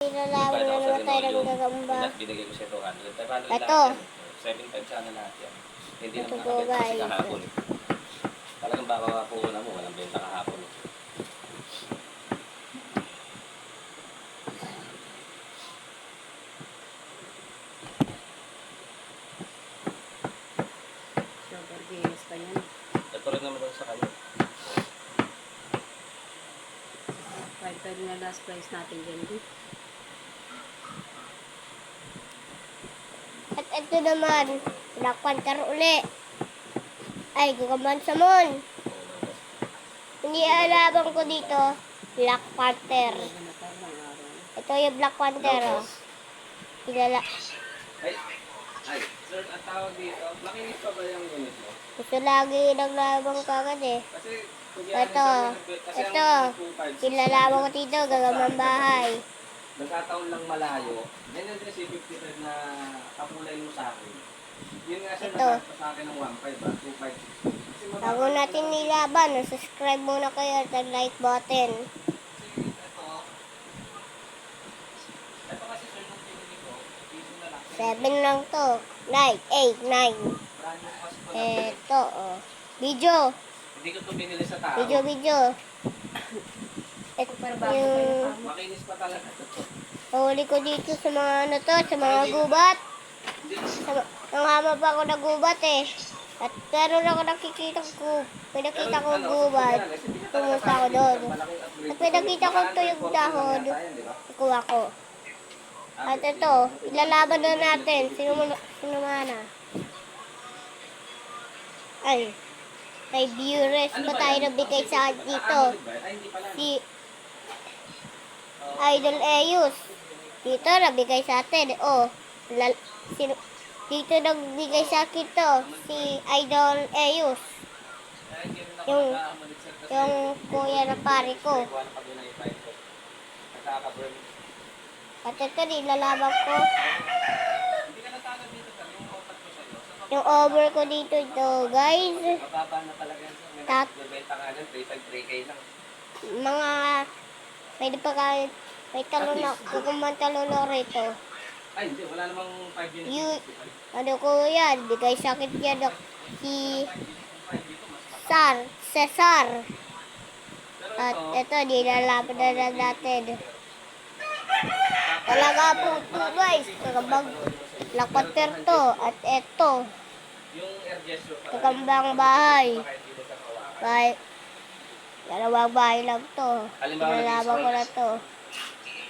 Ilalaban na naman tayo ng gagamba. Binigay ko siya 200. 500 Ito. lahat yan. 7.5 sana lahat yan. Hindi Ito naman po, nakabenta kasi guys. kahapon. Talagang baka puuna mo, walang benta kahapon. Super games pa yan. Ito rin naman sa kanya. 5-5 na last price natin dyan. At ito naman, Black Panther uli. Ay, Gugaman Samon. Hindi alabang ko dito, Black Panther. Ito yung Black Panther, oh. Kilala. Ay, sir, ang tawag dito, makinis pa ba yung unit mo? Ito lagi naglabang kagad eh. Kasi, Ito, kilalaban ko dito, Gagamang Bahay. nagkataon lang malayo, ganyan din si 55 na kapulay mo sa akin. Yun nga siya Ito. nagkata sa akin ng 1.5, 2.5. Bago natin nilaban, subscribe muna kayo at like button. Ito kasi sir, nung pinili ko, piso na lang. 7 lang to. 9, 8, 9. Brand new pass ko lang. Ito, oh. Video. Hindi ko ito binili sa tao. Video. Ito yung Makinis pa talaga. huli ko dito sa mga ano to, sa mga gubat. Nangama pa ako ng gubat eh. At meron ako nakikita ko, pinakita ko gubat. Pumunta ako doon. At pinakita ko ito yung dahon. Nakuha ko. At ito, ilalaban na natin. Sino mana? Ay, may viewers ba tayo nabigay sa dito? Si Idol Eus. Dito nabigay sa atin. Oh, dito nagbigay sa akin to. Si Idol Eus. Yung kuya na pare ko. At ito, nilalaban ko. Yung over ko dito ito, guys. Mababa na talaga yan. Bebenta nga dyan, 3.5, 3K lang. Mga, pwede pa kayo, may talon na, kukumang talon na rito. Ay, hindi. Wala namang 5 units. Ano ko yan, bigay sa akin yan si Cesar. At ito, nilalaban na natin. Talaga po ito, guys. Kakambang Black Panther to. At ito, Kakambang Bahay. Dalawang bahay lang to. Nilalaban ko na to.